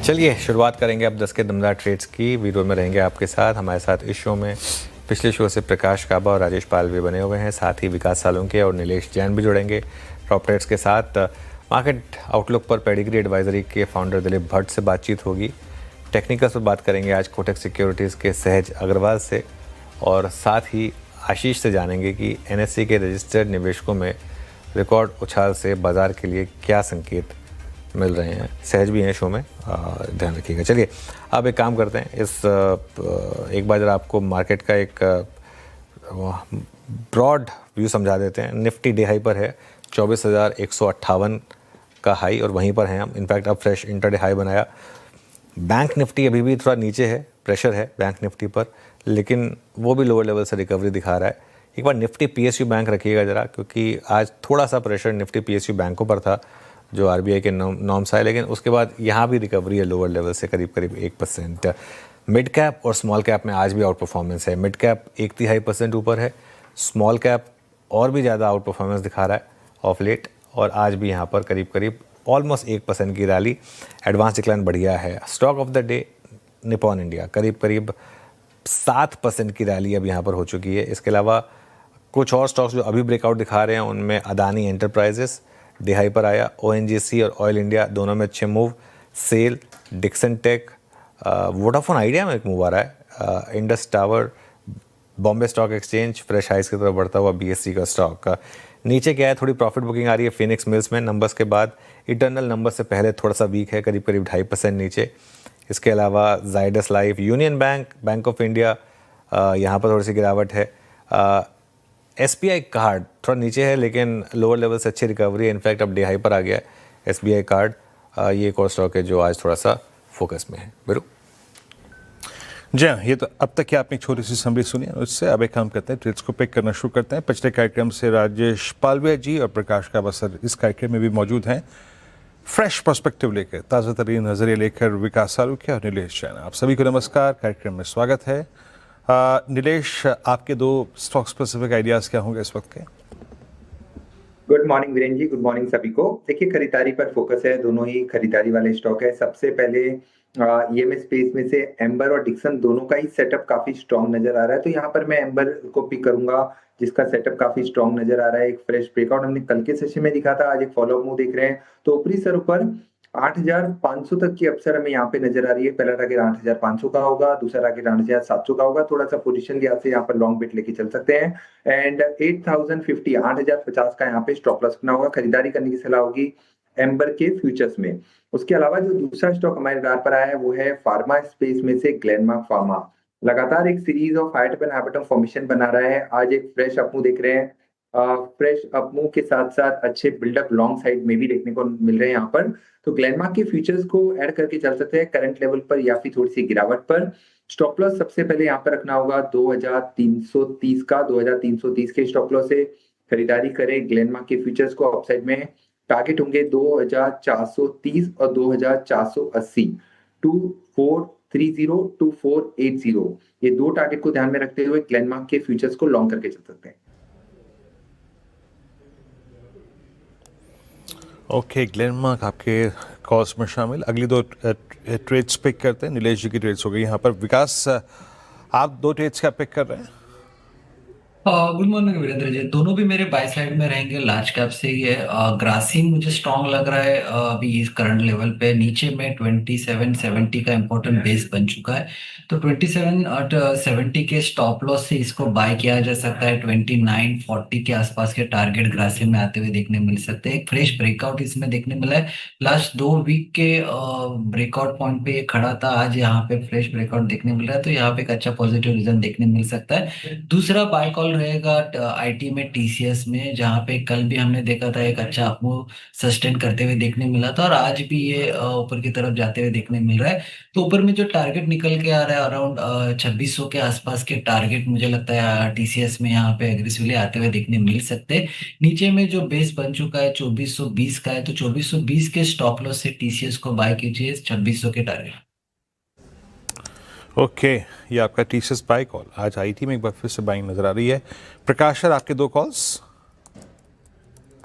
चलिए शुरुआत करेंगे अब 10 के दमदार ट्रेड्स की। वीडियो में रहेंगे आपके साथ। हमारे साथ इस शो में पिछले शो से प्रकाश काबा और राजेश पाल भी बने हुए हैं, साथ ही विकास सालुंके और नीलेश जैन भी जुड़ेंगे टॉप ट्रेड्स के साथ। मार्केट आउटलुक पर पेडिग्री एडवाइजरी के फाउंडर दिलीप भट्ट से बातचीत होगी। टेक्निकल्स पर बात करेंगे आज कोटक सिक्योरिटीज़ के सहज अग्रवाल से, और साथ ही आशीष से जानेंगे कि NSE के रजिस्टर्ड निवेशकों में रिकॉर्ड उछाल से बाजार के लिए क्या संकेत मिल रहे हैं। सहज भी हैं शो में, ध्यान रखिएगा। चलिए अब एक काम करते हैं, एक बार जरा आपको मार्केट का एक ब्रॉड व्यू समझा देते हैं। निफ्टी डे हाई पर है 24,158 का हाई, और वहीं पर हैं हम। इनफैक्ट अब फ्रेश इंटरडे हाई बनाया। बैंक निफ्टी अभी भी थोड़ा नीचे है, प्रेशर है बैंक निफ्टी पर, लेकिन वो भी लोअर लेवल से रिकवरी दिखा रहा है। एक बार निफ्टी PSU बैंक रखिएगा ज़रा, क्योंकि आज थोड़ा सा प्रेशर निफ्टी PSU बैंकों पर था जो RBI के नॉर्म्स आए, लेकिन उसके बाद यहाँ भी रिकवरी है लोअर लेवल से करीब 1%। मिड कैप और स्मॉल कैप में आज भी आउट परफॉर्मेंस है। मिड कैप 1/3% ऊपर है, स्मॉल कैप और भी ज़्यादा आउट परफॉर्मेंस दिखा रहा है ऑफ लेट, और आज भी यहाँ पर करीब ऑलमोस्ट 1% की रैली। एडवांस डिक्लाइन बढ़िया है। Stock of the day Nippon India करीब 7% की रैली अब यहाँ पर हो चुकी है। इसके अलावा कुछ और स्टॉक्स जो अभी ब्रेकआउट दिखा रहे हैं, उनमें अदानी एंटरप्राइजेस डे हाई पर आया, ONGC और ऑयल इंडिया दोनों में अच्छे मूव। सेल, डिक्सन टेक, वोडाफोन आइडिया में एक मूव आ रहा है। Indus tower, Bombay stock exchange fresh highs की तरफ बढ़ता हुआ BSE का स्टॉक। नीचे क्या है, थोड़ी प्रॉफिट बुकिंग आ रही है फिनिक्स मिल्स में नंबर्स के बाद। इटर्नल नंबर से पहले थोड़ा सा वीक है, करीब 2.5% नीचे। इसके अलावा Zydus life, union bank, bank of India, यहाँ पर थोड़ी सी गिरावट है। SBI कार्ड थोड़ा नीचे है, लेकिन लोअर लेवल से अच्छी रिकवरी है। इनफैक्ट अब डे हाई पर आ गया है SBI कार्ड। ये एक और स्टॉक है जो आज थोड़ा सा फोकस में है। बिरू जी हाँ, ये तो अब तक की आपने एक छोटी सी समरी सुनी है। उससे अब एक काम करते हैं, ट्रेड्स को पिक करना शुरू करते हैं। पिछले कार्यक्रम से राजेश पालवे जी और प्रकाश काबा सर इस कार्यक्रम में भी मौजूद हैं। फ्रेश पर्सपेक्टिव लेकर, ताज़ा तरीन नज़रिए लेकर विकास सालुंके और नीलेश जैन, आप सभी को नमस्कार। कार्यक्रम में स्वागत है। नीलेश, आपके 2 स्टॉक स्पेसिफिक आइडियाज़ क्या होंगे इस वक्त के? गुड मॉर्निंग वीरेन जी, गुड मॉर्निंग सभी को। देखिए, खरीदारी पर फोकस है, दोनों ही खरीदारी वाले स्टॉक है। सबसे पहले EMS स्पेस में से एम्बर और डिक्सन दोनों का ही सेटअप काफी स्ट्रॉन्ग नजर आ रहा है, तो यहाँ पर मैं एम्बर को पिक करूंगा, जिसका सेटअप काफी स्ट्रॉन्ग नजर आ रहा है। एक फ्रेश ब्रेकआउट हमने कल के सेशन में दिखा था, आज एक फॉलोअप मूव देख रहे हैं। तो ऊपरी सर ऊपर 8,500 तक की अपसर हमें यहाँ पे नजर आ रही है। पहला टारगेट 8,500 का होगा, दूसरा टारगेट 8,700 का होगा। थोड़ा सा पोजीशन लिहाज से यहाँ पर लॉन्ग बिट लेके चल सकते हैं। एंड 8,050 8,050 का यहाँ पे स्टॉप लॉस रखना होगा। खरीदारी करने की सलाह होगी एम्बर के फ्यूचर्स में। उसके अलावा जो दूसरा स्टॉक हमारे radar पर आया है वो है फार्मा स्पेस में से ग्लेनमार्क फार्मा। लगातार एक series of high to habit of formation बना रहा है। आज एक फ्रेश अपमूव देख रहे हैं। फ्रेश अपमूव के साथ साथ अच्छे बिल्डअप लॉन्ग साइड में भी देखने को मिल रहे हैं यहाँ पर। तो ग्लेनमार्क के फ्यूचर्स को ऐड करके चल सकते हैं करंट लेवल पर या फिर थोड़ी सी गिरावट पर। स्टॉप लॉस सबसे पहले यहाँ पर रखना होगा 2,330 का। 2,330 के स्टॉप लॉस से खरीदारी करें ग्लेनमार्क के फ्यूचर्स को। अपसाइड में टारगेट होंगे 2,430 और 2,480। 2,430 2,480, ये 2 टारगेट को ध्यान में रखते हुए ग्लेनमार्क के फ्यूचर्स को लॉन्ग करके चल सकते हैं। ओके, ग्लेनमार्क आपके कॉल्स में शामिल। अगली 2 ट्रेड्स पिक करते हैं। नीलेश जी की ट्रेड्स हो गई। यहाँ पर विकास, आप 2 ट्रेड्स क्या पिक कर रहे हैं? Good morning Virendra ji. दोनों भी मेरे बाय साइड में रहेंगे, लार्ज कैप से ही है। ग्रासिम मुझे स्ट्रांग लग रहा है अभी इस करंट लेवल पे। नीचे में 2770 का इंपॉर्टेंट बेस बन चुका है, तो 2770 के स्टॉप लॉस से इसको बाय किया जा सकता है। 2940 के आसपास के टारगेट ग्रासिम में आते हुए देखने मिल सकते हैं। एक फ्रेश ब्रेकआउट इसमें देखने मिला है। लास्ट 2 वीक के ब्रेकआउट पॉइंट पे ये खड़ा था, आज यहाँ पे फ्रेश ब्रेकआउट देखने मिल रहा है, तो यहाँ पे एक अच्छा पॉजिटिव रीजन देखने मिल सकता है। दूसरा बाय कॉल रहेगा IT में TCS में, जहां पे कल भी हमने देखा था एक अच्छा अपमूव सस्टेन करते हुए देखने मिला था, और आज भी ये ऊपर की तरफ जाते हुए देखने मिल रहा है। तो ऊपर में जो टारगेट निकल के आ रहा है अराउंड 2600 के आसपास के टारगेट मुझे लगता है TCS में यहाँ पे एग्रेसिवली आते हुए देखने मिल सकते हैं। नीचे में जो बेस बन चुका है 2420 का है, तो 2420 के स्टॉप लॉस से TCS को बाय कीजिए 2600 के टारगेट। ओके, ये आपका TCS बाय कॉल। आज IT में एक बार फिर से बाइंग नजर आ रही है। प्रकाश सर, आपके 2 कॉल्स?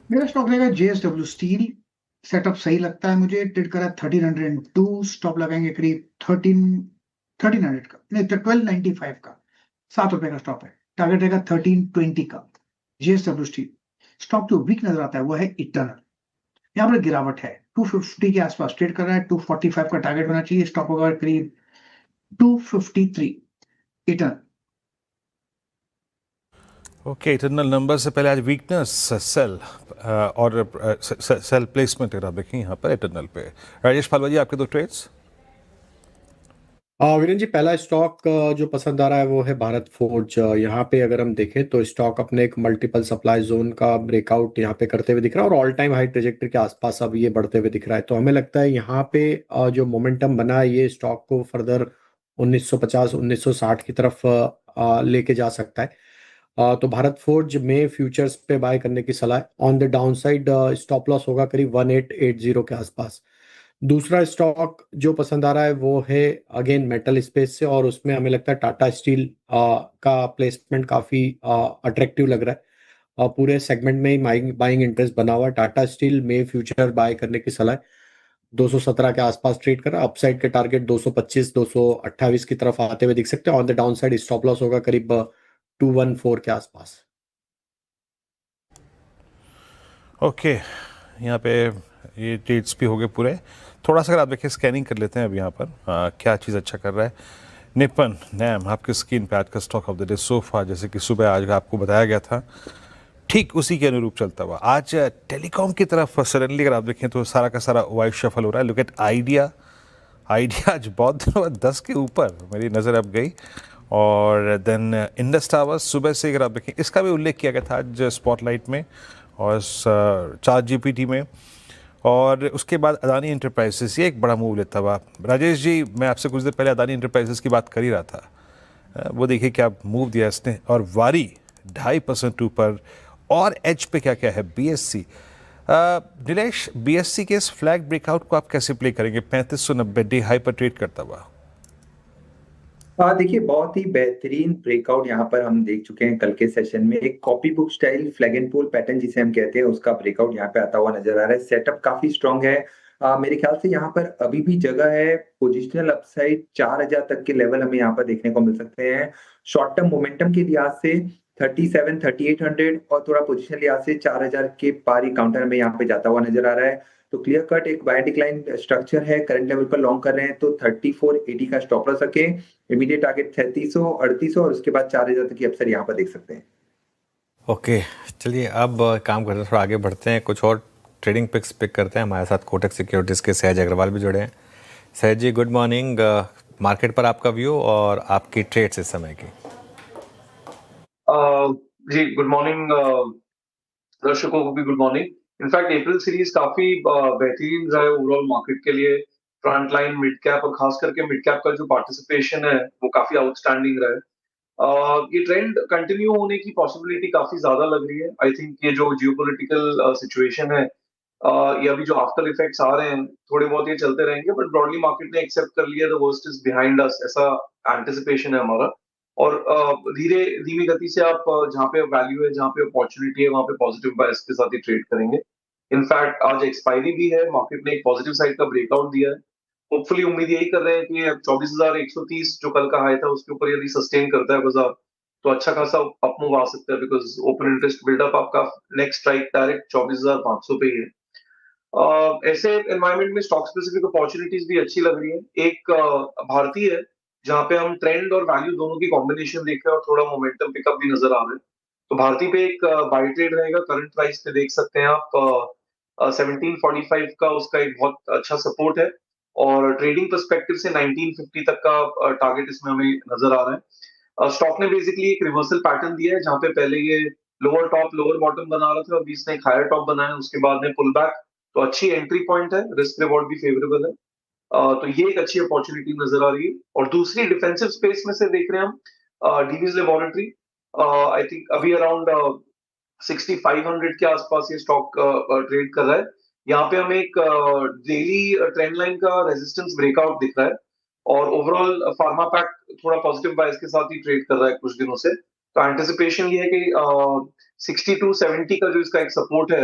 मेरा स्टॉक रहेगा JSW स्टील। सेटअप सही लगता है मुझे। ट्रेड करा 1302, स्टॉप लगाएंगे करीब 1300 का, नहीं 1295 का, ₹7 का स्टॉप है। टारगेट रहेगा 1320 का। JSWST स्टॉक जो वीक नजर आता है वो है इटर्नल। यहाँ पर गिरावट है, 250 के आसपास ट्रेड कर रहा है, 245 का टारगेट होना चाहिए। स्टॉक होगा करीब 253 इटर्नल। ओके, इटरनल नंबर से पहले आज वीकनेस सेल और सेल प्लेसमेंट अगर आप देखें यहाँ पर इटरनल पे। राजेश पालवा जी, आपके दो ट्रेड्स। वीरेंद्र जी, पहला स्टॉक जो पसंद आ रहा है वो है भारत फोर्ज। यहाँ पे अगर हम देखें तो स्टॉक अपने एक मल्टीपल सप्लाई जोन का ब्रेकआउट यहाँ पे करते हुए दिख रहा है और ऑल टाइम हाई ट्रेजेक्टरी के आसपास अब ये बढ़ते हुए दिख रहा है। तो हमें लगता है यहाँ पे जो मोमेंटम बना है ये स्टॉक को फर्दर 1950 1960 की तरफ लेके जा सकता है। तो भारत फोर्ज में फ्यूचर्स पे बाय करने की सलाह है। On the down side stop loss होगा करीब 1880 के आसपास। दूसरा स्टॉक जो पसंद आ रहा है वो है अगेन मेटल स्पेस से, और उसमें हमें लगता है टाटा स्टील का प्लेसमेंट काफी अट्रैक्टिव लग रहा है। पूरे सेगमेंट में ही बाइंग इंटरेस्ट बना हुआ है। टाटा स्टील में फ्यूचर बाय करने की सलाह है। 217 के आसपास ट्रेड कर रहा है। अपसाइड के टारगेट 225 228 की तरफ आते हुए दिख सकते हैं। On the down side stop loss होगा करीब 214 के आसपास। ओके, यहाँ पे ये ट्रेड्स भी हो गए पूरे। थोड़ा सा अगर आप देखिए स्कैनिंग कर लेते हैं अब यहाँ पर क्या चीज़ अच्छा कर रहा है। निपन नैम आपके स्क्रीन पे आज का stock of the day sofa, जैसे कि सुबह आज आपको बताया गया था, ठीक उसी के अनुरूप चलता हुआ आज टेलीकॉम की तरफ सडनली अगर आप देखें तो सारा का सारा वाइट शफल हो रहा है। लुक एट आइडिया आज बहुत दिनों बाद 10 के ऊपर मेरी नज़र अब गई। और देन इंडस टावर्स सुबह से अगर आप देखें, इसका भी उल्लेख किया गया था आज स्पॉटलाइट में और चार्ट जीपीटी में। और उसके बाद अदानी इंटरप्राइजेस, ये एक बड़ा मूव लेता हुआ। राजेश जी, मैं आपसे कुछ देर पहले अदानी इंटरप्राइजेस की बात कर ही रहा था। वो देखिए क्या मूव दिया इसने। और वारी 2.5% ऊपर। और एच पे क्या क्या है, बीएससी। नीलेश, बीएससी के इस फ्लैग ब्रेकआउट को आप कैसे प्ले करेंगे 3590 डे हाई पर ट्रेड करता हुआ? देखिए, बहुत ही बेहतरीन ब्रेकआउट यहाँ पर हम देख चुके हैं कल के सेशन में। एक copy book style flag and pole pattern जिसे हम कहते हैं, उसका ब्रेकआउट यहाँ पे आता हुआ नजर आ रहा है। सेटअप काफी स्ट्रांग है। मेरे ख्याल से यहाँ पर अभी भी जगह है। पोजिशनल अपसाइड 4000 तक के लेवल हमें यहाँ पर देखने को मिल सकते हैं। शॉर्ट टर्म मोमेंटम के लिहाज से 37 3800 और थोड़ा पोजिशनल लिहाज से 4000 के पार ही काउंटर हमें यहाँ पे जाता हुआ नजर आ रहा है। तो क्लियर कट एक बाय डिक्लाइन स्ट्रक्चर है। करंट लेवल पर लॉन्ग कर रहे हैं तो 3480 का स्टॉप लॉस रखें। इमीडिएट टारगेट 3300 3800 और उसके बाद 4000 तक की अपसाइड यहाँ पर देख सकते हैं। ओके, चलिए अब काम करते हैं, थोड़ा आगे बढ़ते हैं, कुछ और ट्रेडिंग पिक्स पिक करते हैं। हमारे साथ कोटक सिक्योरिटीज़ के सहज अग्रवाल भी जुड़े हैं। सहज जी, गुड मॉर्निंग। मार्केट पर आपका व्यू और आपकी ट्रेड्स इस समय की। जी गुड मॉर्निंग, दर्शकों को भी गुड मॉर्निंग। इनफैक्ट अप्रैल सीरीज काफी बेहतरीन रहा है ओवरऑल मार्केट के लिए। फ्रंट लाइन, मिड कैप और खास करके मिड कैप का जो पार्टिसिपेशन है वो काफी आउटस्टैंडिंग रहा है। ये ट्रेंड कंटिन्यू होने की पॉसिबिलिटी काफी ज्यादा लग रही है। आई थिंक ये जो जियोपॉलिटिकल सिचुएशन है या अभी जो आफ्टर इफेक्ट्स आ रहे हैं थोड़े बहुत ये चलते रहेंगे, बट ब्रॉडली मार्केट ने एक्सेप्ट कर लिया the worst is behind us, ऐसा एंटिसिपेशन है हमारा। और धीरे धीमी गति से आप जहाँ पे वैल्यू है, जहाँ पे अपॉर्चुनिटी है, वहां पे पॉजिटिव बायस के साथ ही ट्रेड करेंगे। इनफैक्ट आज एक्सपायरी भी है, मार्केट ने एक पॉजिटिव साइड का ब्रेकआउट दिया है। होपफुली उम्मीद यही कर रहे हैं कि 24,130 जो कल का हाई था उसके ऊपर यदि सस्टेन करता है बाजार तो अच्छा खासा अप मूव आ सकता है, बिकॉज ओपन इंटरेस्ट बिल्डअप आपका नेक्स्ट स्ट्राइक डायरेक्ट 24,500 पे ही है। ऐसे एनवायरनमेंट में स्टॉक स्पेसिफिक अपॉर्चुनिटीज भी अच्छी लग रही है। एक भारतीय है जहां पे हम ट्रेंड और वैल्यू दोनों की कॉम्बिनेशन देख रहे हैं और थोड़ा मोमेंटम पिकअप भी नजर आ रहा है। तो भारतीय पे एक बाय ट्रेड रहेगा। करंट प्राइस पे देख सकते हैं आप 1745 का उसका एक बहुत अच्छा सपोर्ट है और ट्रेडिंग पर्सपेक्टिव से 1950 तक का टारगेट इसमें हमें नजर आ रहा है। स्टॉक ने बेसिकली एक रिवर्सल पैटर्न दिया है जहां पे पहले ये लोअर टॉप लोअर बॉटम बना रहा था, अभी इसने एक हायर टॉप बनाया, उसके बाद में पुल बैक। तो अच्छी एंट्री पॉइंट है, रिस्क रिवॉर्ड भी फेवरेबल है। तो ये एक अच्छी अपॉर्चुनिटी नजर आ रही है। और दूसरी डिफेंसिव स्पेस में से देख रहे हैं हम डीवीज लेबोरेटरी। आई थिंक अभी अराउंड 6500 के आसपास ये स्टॉक ट्रेड कर रहा है। यहाँ पे हमें एक डेली ट्रेंड लाइन का रेजिस्टेंस ब्रेकआउट दिख रहा है और ओवरऑल फार्मा पैक थोड़ा पॉजिटिव बायस के साथ ही ट्रेड कर रहा है कुछ दिनों से। तो एंटिसिपेशन ये है कि 6270 का जो इसका एक सपोर्ट है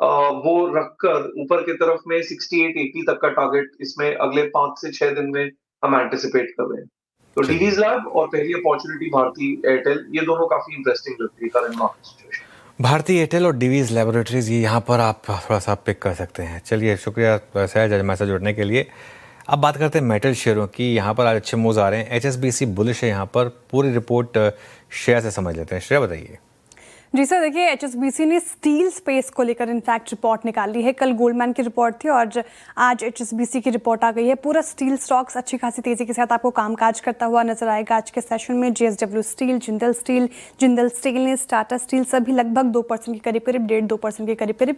वो रखकर ऊपर की तरफ में 68-80 तक का टारगेट इसमें अगले 5 से 6 दिन में हम एंटिसिपेट कर रहे हैं। तो चलिए। डीवीज लैब और पहली अपॉर्चुनिटी भारती एयरटेल, ये दोनों काफी इंटरेस्टिंग लगती है current market situation. Bharti Airtel और डीवीज लेबोरेटरीज, ये यहाँ पर आप थोड़ा सा पिक कर सकते हैं। चलिए, शुक्रिया सहज हमारे साथ जुड़ने के लिए। अब बात करते हैं मेटल शेयरों की। यहाँ पर आज अच्छे मूव्स आ रहे हैं। एचएसबीसी बुलिश है यहाँ पर। पूरी रिपोर्ट श्रेया से समझ लेते हैं। श्रेया, बताइए। जी सर, देखिए एचएसबीसी ने स्टील स्पेस को लेकर इनफैक्ट रिपोर्ट निकाली है। कल गोल्डमैन की रिपोर्ट थी और आज एचएसबीसी की रिपोर्ट आ गई है। पूरा स्टील स्टॉक्स अच्छी खासी तेजी के साथ आपको कामकाज करता हुआ नजर आएगा आज के सेशन में। JSW steel, Jindal stainless, Tata steel सभी लगभग 2% के करीब करीब 1.5-2% के करीब करीब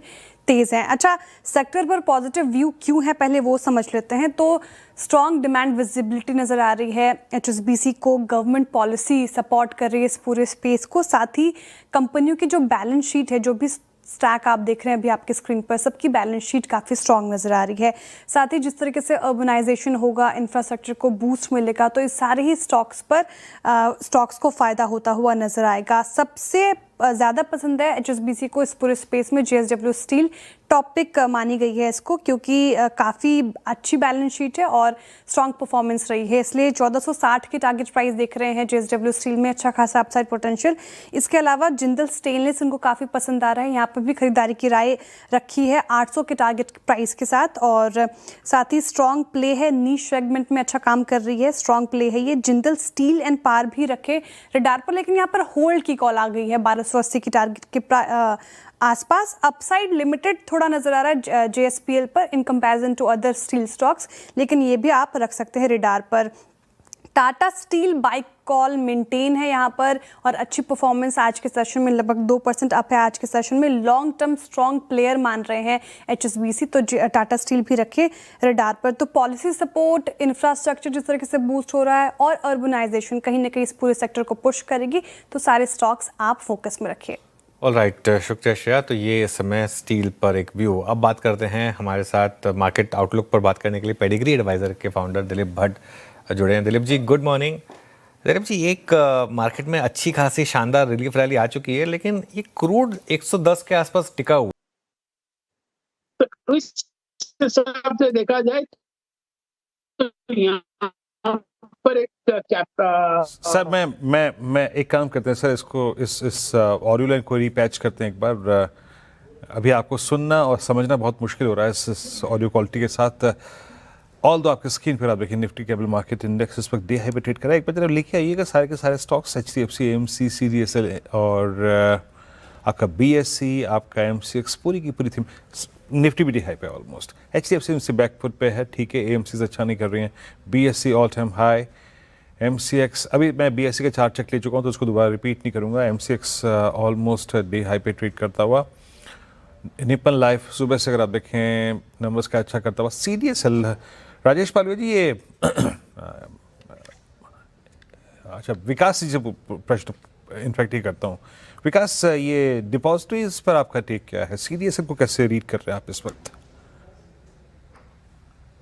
तेज हैं। अच्छा, सेक्टर पर पॉजिटिव व्यू क्यों है पहले वो समझ लेते हैं। तो स्ट्रॉन्ग डिमांड विजिबिलिटी नजर आ रही है एचएसबीसी को। गवर्नमेंट पॉलिसी सपोर्ट कर रही है इस पूरे स्पेस को। साथ ही कंपनियों की जो बैलेंस शीट है, जो भी स्टैक आप देख रहे हैं अभी आपके स्क्रीन पर, सबकी बैलेंस शीट काफ़ी स्ट्रांग नज़र आ रही है। साथ ही जिस तरीके से अर्बनाइजेशन होगा, इंफ्रास्ट्रक्चर को बूस्ट मिलेगा, तो इस सारे ही स्टॉक्स को फ़ायदा होता हुआ नज़र आएगा। सबसे ज़्यादा पसंद है एचएसबीसी को इस पूरे स्पेस में जेएसडब्ल्यू स्टील। टॉपिक मानी गई है इसको क्योंकि काफ़ी अच्छी बैलेंस शीट है और स्ट्रॉन्ग परफॉर्मेंस रही है, इसलिए 1460 की टारगेट प्राइस देख रहे हैं जेएसडब्ल्यू स्टील में। अच्छा खासा अपसाइड पोटेंशियल। इसके अलावा जिंदल स्टेनलेस इनको काफ़ी पसंद आ रहा है। यहाँ पर भी खरीदारी की राय रखी है 800 के टारगेट प्राइस के साथ। और साथ ही स्ट्रॉन्ग प्ले है, नीश सेगमेंट में अच्छा काम कर रही है, स्ट्रॉन्ग प्ले है ये। जिंदल स्टील एंड पावर भी रखे रडार पर, लेकिन यहाँ पर होल्ड की कॉल आ गई है 1280 की टारगेट के आसपास। अपसाइड लिमिटेड थोड़ा नजर आ रहा है जेएसपीएल पर in comparison to other steel stocks, लेकिन ये भी आप रख सकते हैं रडार पर। Tata steel buy call maintain है यहाँ पर और अच्छी परफॉर्मेंस आज के सेशन में लगभग 2% अप है आज के सेशन में। लॉन्ग टर्म स्ट्रॉन्ग प्लेयर मान रहे हैं एचएसबीसी, तो टाटा स्टील भी रखे रडार पर। तो पॉलिसी सपोर्ट, इंफ्रास्ट्रक्चर जिस तरीके से बूस्ट हो रहा है और अर्बनाइजेशन कहीं ना कहीं इस पूरे सेक्टर को पुश करेगी, तो सारे स्टॉक्स आप फोकस में रखिए। ऑलराइट, शुक्रिया श्रेया। तो ये इस समय स्टील पर एक व्यू। अब बात करते हैं हमारे साथ मार्केट आउटलुक पर बात करने के लिए पेडिग्री एडवाइजर के फाउंडर दिलीप भट्ट जुड़े हैं। Dilip ji, good morning. दिलीप जी, एक मार्केट में अच्छी खासी शानदार रिलीफ रैली आ चुकी है, लेकिन ये क्रूड 110 के आसपास टिका हुआ। तो इस हिसाब से देखा जाए तो यहाँ पर एक सर मैं एक काम करते हैं सर, इसको इस ऑडियो लाइन को रीपैच करते हैं एक बार। अभी आपको सुनना और समझना बहुत मुश्किल हो रहा है इस ऑडियो क्वालिटी के साथ। ऑल दो आपके स्क्रीन पर आप देखिए निफ्टी कैपिटल मार्केट इंडेक्स इस वक्त डे हाई पे ट्रेड कर रहा है। एक बार जरा लेके आइएगा सारे के सारे स्टॉक्स, एचडीएफसी, एएमसी, सीडीएसएल और आपका बीएससी, आपका एमसीएक्स, पूरी की पूरी थी। निफ्टी भी डे हाई पे ऑलमोस्ट। एचडीएफसी एमसी बैकफुट पे है, ठीक है। एएमसी अच्छा नहीं कर रही हैं। BSc all time high. MCX, अभी मैं बीएससी का चार्ट चेक ले चुका हूँ तो उसको दोबारा रिपीट नहीं करूँगा। एमसीएक्स ऑलमोस्ट डे हाई पे ट्रेड करता हुआ। निपन लाइफ सुबह से अगर आप देखें नंबर्स का अच्छा करता हुआ। सीडीएसएल, राजेश पालवे जी, ये अच्छा विकास जी से प्रश्न इनफैक्ट ही करता हूँ। विकास, ये डिपॉजिटरीज पर आपका टेक क्या है? सीडीएसएल को कैसे रीड कर रहे हैं आप इस वक्त?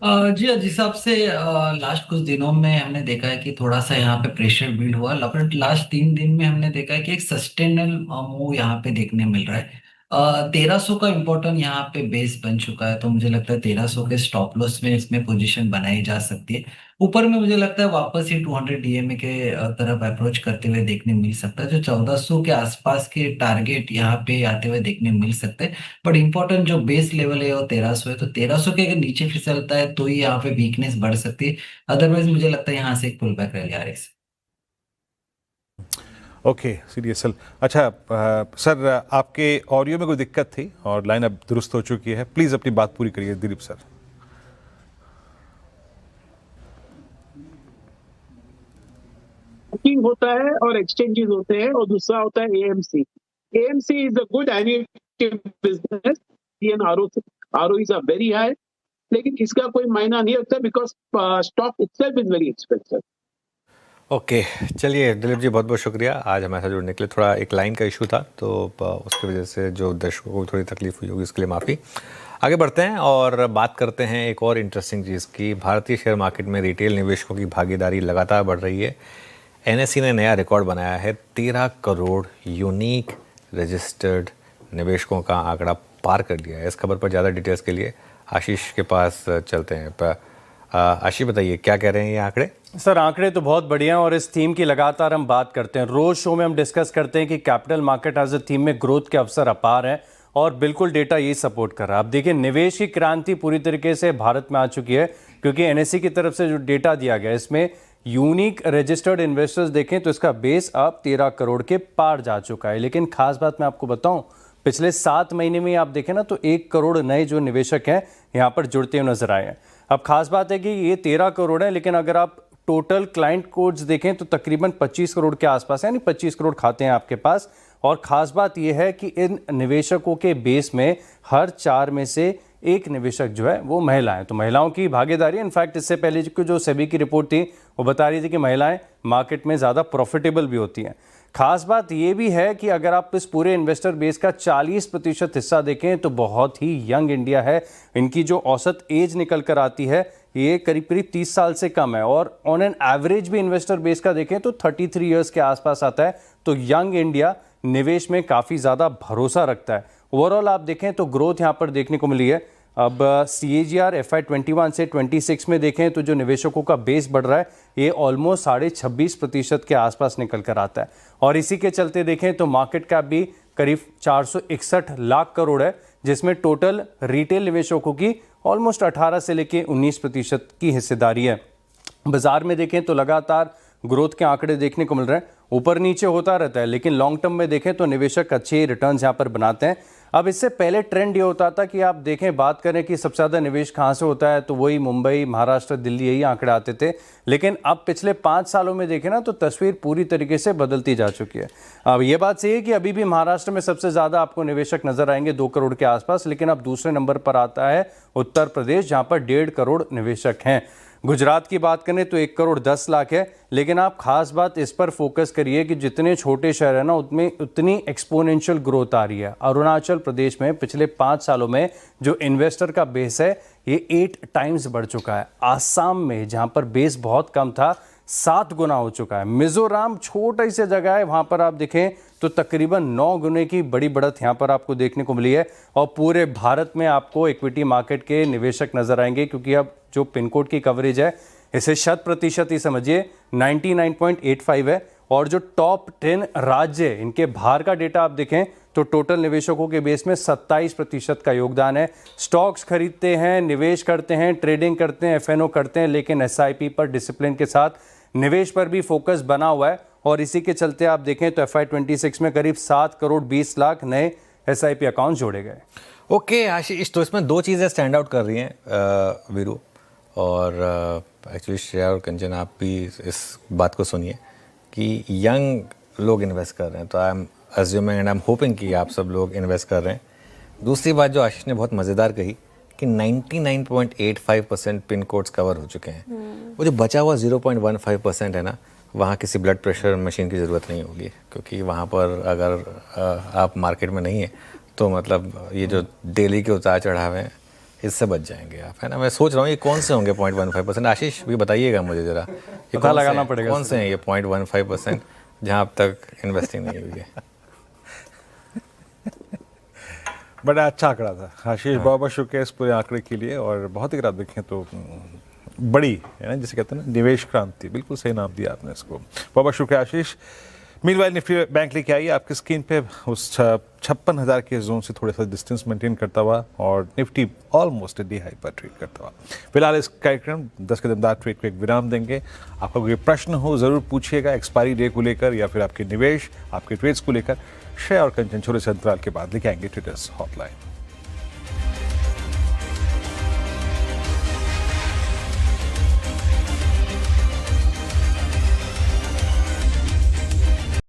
जी, जिस हिसाब से लास्ट कुछ दिनों में हमने देखा है कि थोड़ा सा यहाँ पे प्रेशर बिल्ड हुआ। लास्ट 3 दिन में हमने देखा है कि एक सस्टेनेबल मूव यहाँ पे देखने मिल रहा है। 1300 का इम्पोर्टेंट यहाँ पे बेस बन चुका है, तो मुझे लगता है 1300 के स्टॉप लॉस में इसमें पोजीशन बनाई जा सकती है। ऊपर में मुझे लगता है वापस ही 200 डीएमए के तरफ अप्रोच करते हुए देखने मिल सकता है। जो 1400 के आसपास के टारगेट यहाँ पे आते हुए देखने मिल सकते हैं। बट इम्पोर्टेंट जो बेस लेवल है वो 1300 है, तो 1300 के अगर नीचे फिसलता है तो ही यहाँ पे वीकनेस बढ़ सकती है। अदरवाइज मुझे लगता है यहाँ से एक पुल बैक रैली आ रही है। Okay, CDSL. अच्छा सर, आपके ऑडियो में कोई दिक्कत थी और लाइन अब दुरुस्त हो चुकी है। प्लीज अपनी बात पूरी करिए दिलीप सर। बुकिंग होता है और एक्सचेंजेस होते हैं, और दूसरा होता है AMC. AMC is a good annuity business and ROEs are very high, लेकिन इसका कोई मायना नहीं रखता because stock itself is very expensive. Okay, चलिए दिलीप जी, बहुत बहुत शुक्रिया आज हमारे साथ जुड़ने के लिए। थोड़ा एक लाइन का इशू था तो उसकी वजह से जो दर्शकों को थोड़ी तकलीफ हुई होगी, उसके लिए माफ़ी। आगे बढ़ते हैं और बात करते हैं एक और इंटरेस्टिंग चीज़ की। भारतीय शेयर मार्केट में रिटेल निवेशकों की भागीदारी लगातार बढ़ रही है। एनएसई ने नया रिकॉर्ड बनाया है। 13 करोड़ यूनिक रजिस्टर्ड निवेशकों का आंकड़ा पार कर लिया है। इस खबर पर ज़्यादा डिटेल्स के लिए आशीष के पास चलते हैं। आशीष बताइए क्या कह रहे हैं ये आंकड़े? सर आंकड़े तो बहुत बढ़िया हैं और इस थीम की लगातार हम बात करते हैं। रोज शो में हम डिस्कस करते हैं कि capital market as a theme में ग्रोथ के अवसर अपार हैं और बिल्कुल डेटा यही सपोर्ट कर रहा है। आप देखिए निवेश की क्रांति पूरी तरीके से भारत में आ चुकी है, क्योंकि एनएसई की तरफ से जो डेटा दिया गया इसमें यूनिक रजिस्टर्ड इन्वेस्टर्स देखें तो इसका बेस अब 13 करोड़ के पार जा चुका है। लेकिन खास बात मैं आपको बताऊं, पिछले 7 महीने में आप देखें ना तो 1 करोड़ नए जो निवेशक हैं यहाँ पर जुड़ते हुए नजर आए हैं। अब खास बात है कि ये 13 करोड़ है, लेकिन अगर आप टोटल क्लाइंट कोड्स देखें तो तकरीबन 25 करोड़ के आसपास, यानी 25 करोड़ खाते हैं आपके पास। और ख़ास बात यह है कि इन निवेशकों के बेस में हर 4 में से 1 निवेशक जो है वो महिलाएं। तो महिलाओं की भागीदारी, इनफैक्ट इससे पहले जो सेबी की रिपोर्ट थी वो बता रही थी कि महिलाएं मार्केट में ज़्यादा प्रॉफिटेबल भी होती हैं। खास बात यह भी है कि अगर आप इस पूरे इन्वेस्टर बेस का 40% हिस्सा देखें तो बहुत ही यंग इंडिया है। इनकी जो औसत एज निकल कर आती है ये करीब 30 साल से कम है, और ऑन एन एवरेज भी इन्वेस्टर बेस का देखें तो 33 ईयर्स के आसपास आता है। तो यंग इंडिया निवेश में काफ़ी ज़्यादा भरोसा रखता है। ओवरऑल आप देखें तो ग्रोथ यहाँ पर देखने को मिली है। अब CAGR FY21 से 26 में देखें तो जो निवेशकों का बेस बढ़ रहा है ये ऑलमोस्ट 26.5% के आसपास निकल कर आता है। और इसी के चलते देखें तो मार्केट कैप भी करीब 461 लाख करोड़ है, जिसमें टोटल रिटेल निवेशकों की ऑलमोस्ट 18 से लेकर 19% की हिस्सेदारी है। बाजार में देखें तो लगातार ग्रोथ के आंकड़े देखने को मिल रहे हैं, ऊपर नीचे होता रहता है, लेकिन लॉन्ग टर्म में देखें तो निवेशक अच्छे रिटर्न्स यहाँ पर बनाते हैं। अब इससे पहले ट्रेंड ये होता था कि आप देखें, बात करें कि सबसे ज़्यादा निवेश कहाँ से होता है तो वही मुंबई, महाराष्ट्र, दिल्ली, यही आंकड़े आते थे। लेकिन अब पिछले 5 सालों में देखें ना तो तस्वीर पूरी तरीके से बदलती जा चुकी है। अब ये बात सही है कि अभी भी महाराष्ट्र में सबसे ज़्यादा आपको निवेशक नजर आएंगे 2 करोड़ के आसपास, लेकिन अब दूसरे नंबर पर आता है उत्तर प्रदेश, जहाँ पर 1.5 करोड़ निवेशक हैं। गुजरात की बात करें तो 1 करोड़ 10 लाख है। लेकिन आप खास बात इस पर फोकस करिए कि जितने छोटे शहर है ना उतनी एक्सपोनेंशियल ग्रोथ आ रही है। अरुणाचल प्रदेश में पिछले 5 सालों में जो इन्वेस्टर का बेस है ये 8 टाइम्स बढ़ चुका है। आसाम में जहां पर बेस बहुत कम था 7 गुना हो चुका है। मिजोरम छोटी सी जगह है, वहां पर आप देखें तो तकरीबन 9 गुने की बड़ी बढ़त यहाँ पर आपको देखने को मिली है। और पूरे भारत में आपको इक्विटी मार्केट के निवेशक नजर आएंगे, क्योंकि अब जो पिन कोड की कवरेज है इसे 100% ही समझिए 99.85 है। और जो टॉप 10 राज्य इनके बाहर का डेटा आप देखें तो टोटल निवेशकों के बेस में 27% का योगदान है। स्टॉक्स खरीदते हैं, निवेश करते हैं, ट्रेडिंग करते हैं, FNO करते हैं, लेकिन SIP पर डिसिप्लिन के साथ निवेश पर भी फोकस बना हुआ है। और इसी के चलते आप देखें तो FY26 में करीब 7 करोड़ 20 लाख नए SIP अकाउंट जोड़े गए। ओके आशीष, तो इसमें 2 चीज़ें स्टैंड आउट कर रही हैं वीरू, और एक्चुअली श्रेया और कंचन आप भी इस बात को सुनिए कि यंग लोग इन्वेस्ट कर रहे हैं। तो I am assuming and I am hoping कि आप सब लोग इन्वेस्ट कर रहे हैं। दूसरी बात जो आशीष ने बहुत मज़ेदार कही कि 99.85% पिन कोड्स कवर हो चुके हैं। वो जो बचा हुआ 0.15% है ना, वहाँ किसी ब्लड प्रेशर मशीन की ज़रूरत नहीं होगी, क्योंकि वहाँ पर अगर आप मार्केट में नहीं है तो मतलब ये जो डेली के उतार चढ़ाव हैं इससे बच जाएंगे आप, है ना। मैं सोच रहा हूँ ये कौन से होंगे 0.15%। आशीष भी बताइएगा मुझे ज़रा, ये पता लगाना पड़ेगा कौन से हैं ये 0.15% जहाँ अब तक इन्वेस्टिंग नहीं हुई है। बड़ा अच्छा आंकड़ा था आशीष, बहुत बहुत शुक्रिया इस पूरे आंकड़े के लिए। और बहुत ही अगर आप देखें तो बड़ी है ना, जिसे कहते हैं ना निवेश क्रांति, बिल्कुल सही नाम दिया आपने इसको। बहुत बहुत शुक्रिया आशीष। मीनवाइल निफ्टी बैंक लेके आइए आपकी स्क्रीन पे उस 56,000 के जोन से थोड़ा सा डिस्टेंस मेंटेन करता हुआ, और निफ्टी ऑलमोस्ट डे हाई पर ट्रेड करता हुआ। फिलहाल इस कार्यक्रम 10 कदमदार ट्रेड को एक विराम देंगे। आपका कोई प्रश्न हो ज़रूर पूछिएगा एक्सपायरी डे को लेकर या फिर आपके निवेश, आपके ट्रेड्स को लेकर। श्रेया और कंचन छोटे से अंतराल के बाद लेके आएंगे ट्रेडर्स हॉटलाइन।